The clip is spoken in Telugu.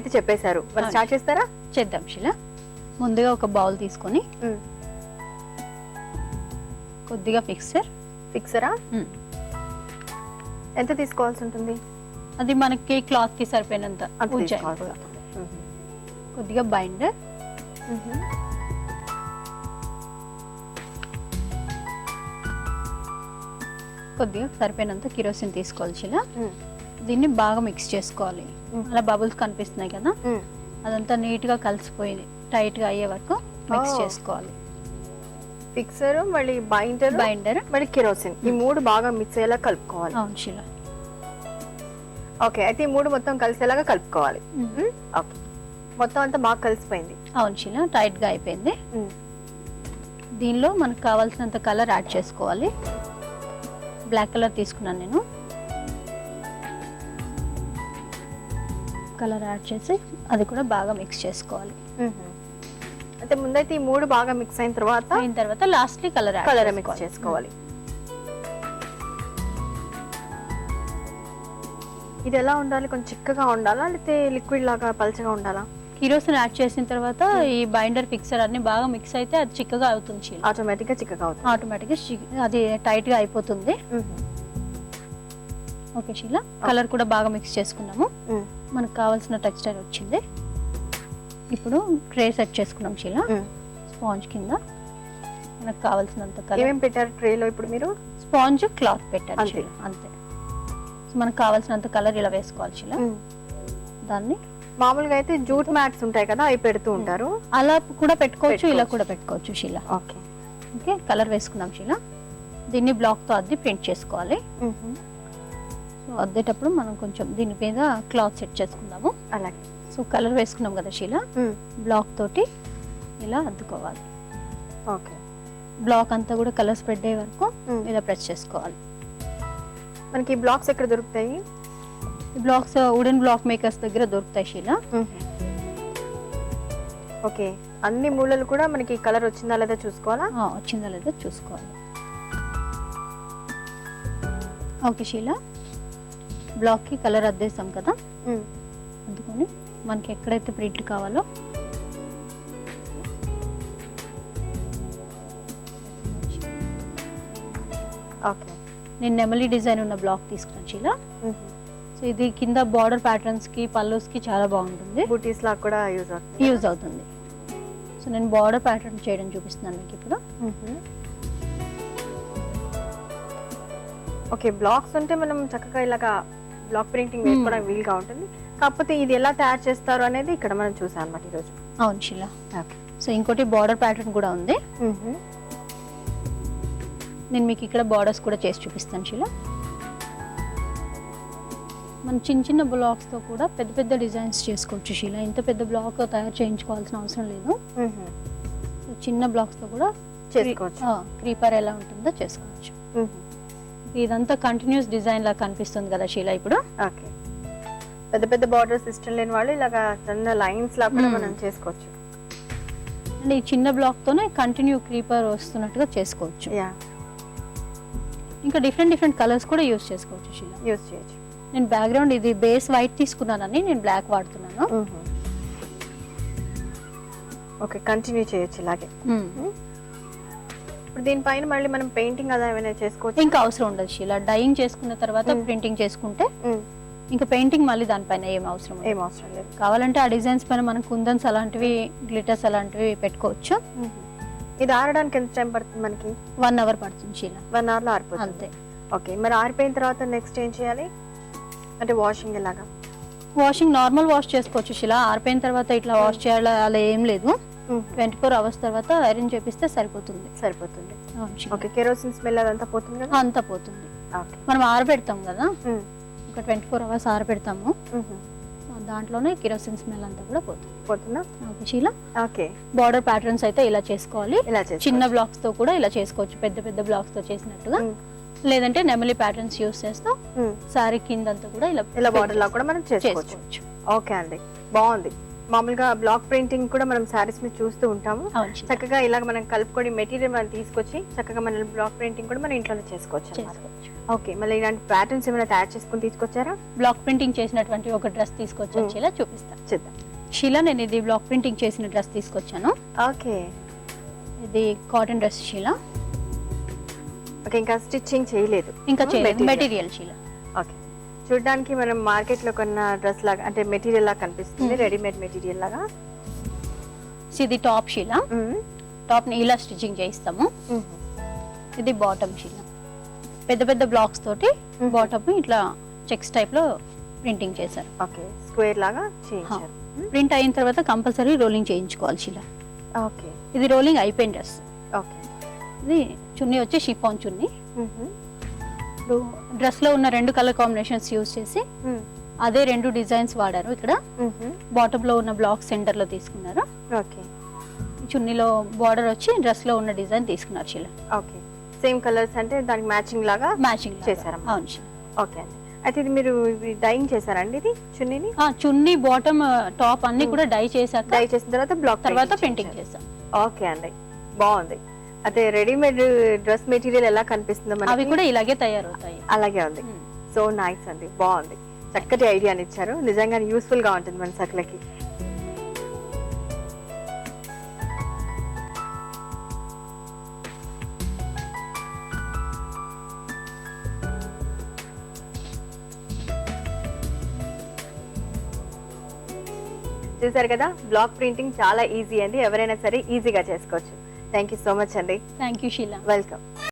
అయితే చెప్పేశారు, మరి స్టార్ట్ చేస్తారా? చేద్దాం శిలా. ముందుగా ఒక బౌల్ తీసుకొని కొద్దిగా ఫిక్సరా ఎంత తీసుకోవాల్సి ఉంటుంది? అది మనకి క్లాత్ కి సరిపోయినంత. కొద్దిగా బైండర్, కొద్దిగా సరిపోయినంత కిరోసిన్ తీసుకోవాలి శిలా. దీన్ని బాగా మిక్స్ చేసుకోవాలి. అలా బబుల్స్ కనిపిస్తున్నాయి కదా, అదంతా నీట్ గా కలిసిపోయింది, టైట్ గా అయ్యే వరకు మిక్స్ చేసుకోవాలి. ఫిక్సర్, మళ్ళీ బైండర్, మళ్ళీ కిరోసిన్, ఈ మూడు బాగా మిక్స్ అయ్యేలా కలుపుకోవాలి. అవును శిలా. ఓకే, అయితే ఈ మూడు మొత్తం కలిసేలాగా కలుపుకోవాలి. ఓకే, మొత్తం అంతా బాగా కలిసిపోయింది. అవును శిలా, టైట్ గా అయిపోయింది. దీనిలో మనకు కావాల్సినంత కలర్ యాడ్ చేసుకోవాలి. బ్లాక్ కలర్ తీసుకున్నాను నేను. కలర్ యాడ్ చేసి అది కూడా బాగా మిక్స్ చేసుకోవాలి. అయితే ముందైతే ఈ మూడు బాగా మిక్స్ అయిన తర్వాత లాస్ట్ కలర్ మిక్స్ చేసుకోవాలి. ఇది ఎలా ఉండాలి? కొంచెం చిక్కగా ఉండాలా, లేకపోతే లిక్విడ్ లాగా పల్చగా ఉండాలా? కిరోసిన్ యాడ్ చేసిన తర్వాత ఈ బైండర్ ఫిక్సర్ అన్ని బాగా మిక్స్ అయితే అది చిక్కగా అవుతుంది. ఆటోమేటిక్ గా చిక్కగా అవుతుంది. ఆటోమేటిక్ గా అది టైట్ గా అయిపోతుంది. ఓకే శీలా, కలర్ కూడా బాగా మిక్స్ చేసుకున్నాము. మనకు కావాల్సిన టెక్స్చర్ వచ్చింది. ఇప్పుడు ట్రే సెట్ చేసుకున్నాం శీలా. స్పాంజ్ కింద మనకు కావాల్సినంత కలర్. ఏమేం పెట్టారు ట్రేలో ఇప్పుడు మీరు? స్పాంజ్, క్లాత్ పెట్టారు అంతే. మనకు కావాల్సినంత కలర్ ఇలా వేసుకోవాలి శీలా. దాన్ని మామూలుగా అయితే జూట్ మ్యాట్స్ ఉంటాయి కదా, అవి పెడుతూ ఉంటారు. అలా కూడా పెట్టుకోవచ్చు, ఇలా కూడా పెట్టుకోవచ్చు శీలా. ఓకే ఓకే, కలర్ వేసుకున్నాం శీలా. దీన్ని బ్లాక్ తో అద్ది ప్రింట్ చేసుకోవాలి. సో అద్దేటప్పుడు మనం కొంచెం దీని మీద క్లాత్ సెట్ చేసుకుందాము. అలాగే. సో కలర్ వేసుకున్నాం కదా శీలా, బ్లాక్ తోటి ఇలా అద్దుకోవాలి. ఓకే, బ్లాక్ అంతా కూడా కలర్ స్ప్రెడ్ అయ్యే వరకు ఇలా ప్రెస్ చేసుకోవాలి. మనకి బ్లాక్స్ ఎక్కడ దొరుకుతాయి? బ్లాక్స్ వుడెన్ బ్లాక్ మేకర్స్ దగ్గర దొరుకుతాయి శీలా. ఓకే, అన్ని మూలలు కూడా మనకి కలర్ వచ్చిందా లేదా చూసుకోవాలా? వచ్చిందా లేదా చూసుకోవాలి. ఓకే శీలా, బ్లాక్ కి కలర్ అద్దేసాం కదా, అందుకని మనకి ఎక్కడైతే ప్రింట్ కావాలో ఓకే, నేను నెమలి డిజైన్ ఉన్న బ్లాక్ తీసుకున్నాను శీలా. సో ఇది కింద బార్డర్ ప్యాటర్న్స్ కి, పల్లోస్ కి చాలా బాగుంటుంది. బూటీస్ లాగా కూడా యూజ్ అవుతుంది. సో నేను బార్డర్ ప్యాటర్న్ చేయడం చూపిస్తున్నాను మీకు ఇప్పుడు. ఓకే, బ్లాక్స్ అంటే మనం చక్కగా ఇలాగా బ్లాక్ ప్రింటింగ్ వేసుకోవడానికి వీలుగా ఉంటుంది. కాకపోతే ఇది ఎలా తయారు చేస్తారు అనేది ఇక్కడ మనం చూసాం అన్నమాట ఈరోజు. అవును శీలా. సో ఇంకోటి బార్డర్ ప్యాటర్న్ కూడా ఉంది. నేను మీకు ఇక్కడ బార్డర్స్ కూడా చేసి చూపిస్తాను శీలా. మనం చిన్న చిన్న బ్లాక్స్ తో కూడా పెద్ద పెద్ద డిజైన్స్ చేసుకోవచ్చు శీలా. ఇంత పెద్ద బ్లాక్ తయారు చేయించుకోవాల్సిన అవసరం లేదు. చిన్న బ్లాక్స్ తో కూడా చేసుకోవచ్చు. క్రీపర్ ఎలా ఉంటుందో చేసుకోవచ్చు. ఇదంతా కంటిన్యూస్ డిజైన్ లా కనిపిస్తుంది కదా శీలా ఇప్పుడు. ఓకే, పెద్ద పెద్ద బార్డర్స్ ఇష్టం లేని వాళ్ళు ఇలాగా చిన్న లైన్స్ లా కూడా మనం చేసుకోవచ్చు. అండ్ ఈ చిన్న బ్లాక్ తోనే కంటిన్యూ క్రీపర్ వస్తున్నట్టుగా చేసుకోవచ్చు. ఇంకా డిఫరెంట్ డిఫరెంట్ కలర్స్ కూడా యూస్ చేసుకోవచ్చు శీలా. యూస్ చేయొచ్చు. నేను బ్యాక్గ్రౌండ్ ఇది బేస్ వైట్ తీసుకున్నానని నేను బ్లాక్ వాడుతున్నాను. ఓకే, కంటిన్యూ చేయొచ్చు ఇలాగే. ఇప్పుడు దీనిపైన మళ్ళీ మనం పెయింటింగ్ అలా ఏమైనా చేసుకోవచ్చు? ఇంకా అవసరం ఉండదు శీలా. డైయింగ్ చేసుకున్న తర్వాత ప్రింటింగ్ చేసుకుంటే ఇంకా పెయింటింగ్ మళ్ళీ దానిపైన ఏం అవసరం లేదు. కావాలంటే ఆ డిజైన్స్ పైన మనం కుందన్స్ అలాంటివి, గ్లిటర్స్ అలాంటివి పెట్టుకోవచ్చు. ఇది ఆరడానికి ఎంత టైం పడుతుంది మనకి? 1 hour పడుతుంది శీలా. 1 hour లో ఆరిపోతుంది. అంతే. ఓకే, మరి ఆరిపోయిన తర్వాత నెక్స్ట్ ఏం చేయాలి? అంటే వాషింగ్ ఎలాగా? వాషింగ్ నార్మల్ వాష్ చేసుకోవచ్చు శీలా. ఆరిపోయిన తర్వాత ఇట్లా వాష్ చేయాలి అలా ఏం లేదు. 24 hours తర్వాత ఐరన్ చేపిస్తే సరిపోతుంది. ఓకే, కెరోసిన్ స్మెల్ అదంతా పోతుంది కదా? అంతా పోతుంది. మనం ఆరబెడతాం కదా, ఒక 24 hours ఆరబెడతాము. దాంట్లోనే కిరోసిన్ స్మెల్ అంతా కూడా పోతుందా? Okay Sheela. Okay, border patterns అయితే ఇలా చేసుకోవాలి. చిన్న బ్లాక్స్ తో కూడా ఇలా చేసుకోవచ్చు, పెద్ద పెద్ద బ్లాక్స్ తో చేసినట్టుగా. లేదంటే నెమలి ప్యాటర్న్స్ యూస్ చేస్తాం. సారీ కింద అంతా కూడా ఇలా బార్డర్ లా కూడా మనం చేసుకోవచ్చు. ఓకే అండి, బాగుంది. మామూలుగా బ్లాక్ ప్రింటింగ్ కూడా మనం సారీస్ మీద చూస్తూ ఉంటాము. అవును శీల. చక్కగా ఇలాగ మనం కలుపుకొని మెటీరియల్ మనం తీసుకొచ్చి చక్కగా మన బ్లాక్ ప్రింటింగ్ కూడా మనం ఇంట్లోనే చేసుకోవచ్చు అన్నమాట. చేసుకోవచ్చు. ఓకే, మళ్ళీ ఇలాంటి ప్యాటర్న్స్ ఏమైనా తయారు చేసుకొని తీసుకొచ్చారా? బ్లాక్ ప్రింటింగ్ చేసినటువంటి ఒక డ్రెస్ తీసుకొచ్చాను శీల, చూపిస్తాను. చూద్దాం. శీల, నేను ఇది బ్లాక్ ప్రింటింగ్ చేసిన డ్రెస్ తీసుకొచ్చాను. ఓకే ఇది కాటన్ డ్రెస్ శీల. ఓకే, ఇంకా స్టిచ్చింగ్ చేయలేదు. ఇంకా చేయలేదు, Material. మెటీరియల్ శీల. ఓకే, చూడడానికి మనం మార్కెట్ లో కొన్న డ్రెస్ లాగా అంటే మెటీరియల్ లాగా కనిపిస్తుంది, రెడీమేడ్ మెటీరియల్ లాగా. ఇది టాప్ శీల. టాప్ ని ఇలా స్టిచ్చింగ్ చేయిస్తాము. ఇది బాటమ్ శీల. పెద్ద పెద్ద బ్లాక్స్ తోటి బాటమ్ ఇట్లా చెక్స్ టైప్ లో ప్రింటింగ్ చేశారు. ఓకే, స్క్వేర్ లాగా చేయించారు. ప్రింట్ అయిన తర్వాత కంపల్సరీ రోలింగ్ చేయించుకోవాలి శీల. ఓకే ఇది రోలింగ్ అయిపోయిన డ్రెస్. ఓకే, ఇది చున్నీ వచ్చి షిఫాన్ చున్నీ. ఇప్పుడు డ్రెస్ లో ఉన్న 2 కలర్ కాంబినేషన్స్ యూజ్ చేసి అదే 2 డిజైన్స్ వాడారు. ఇక్కడ బాటమ్ లో ఉన్న బ్లాక్ సెంటర్ లో తీసుకున్నారు. ఓకే, చున్నీలో బార్డర్ వచ్చి డ్రెస్ లో ఉన్న డిజైన్ తీసుకున్నారు శీల. ఓకే, సేమ్ కలర్స్ అంటే దానికి మ్యాచింగ్ లాగా మ్యాచింగ్ చేశారమ్మా. అవును శీల. ఓకే అండి, అయితే ఇది మీరు డైయింగ్ చేశారండి ఇది చున్నీని? చున్నీ బాటమ్ టాప్ అన్ని కూడా డై చేశాక డై చేసిన తర్వాత బ్లాక్ తర్వాత పెయింటింగ్ చేస్తాం. ఓకే అండి, బాగుంది. అయితే రెడీమేడ్ డ్రెస్ మెటీరియల్ ఎలా కనిపిస్తుందో అవి మనకి కూడా ఇలాగే తయారవుతాయి. అలాగే ఉంది. సో నైస్ అండి, బాగుంది. చక్కటి ఐడియాని ఇచ్చారు, నిజంగా యూస్ఫుల్ గా ఉంటుంది మన సకులకి. చూసారు కదా, బ్లాక్ ప్రింటింగ్ చాలా ఈజీ అండి, ఎవరైనా సరే ఈజీగా చేసుకోవచ్చు. థ్యాంక్ యూ సో మచ్ అండి. థ్యాంక్ యూ శీల. వెల్కమ్.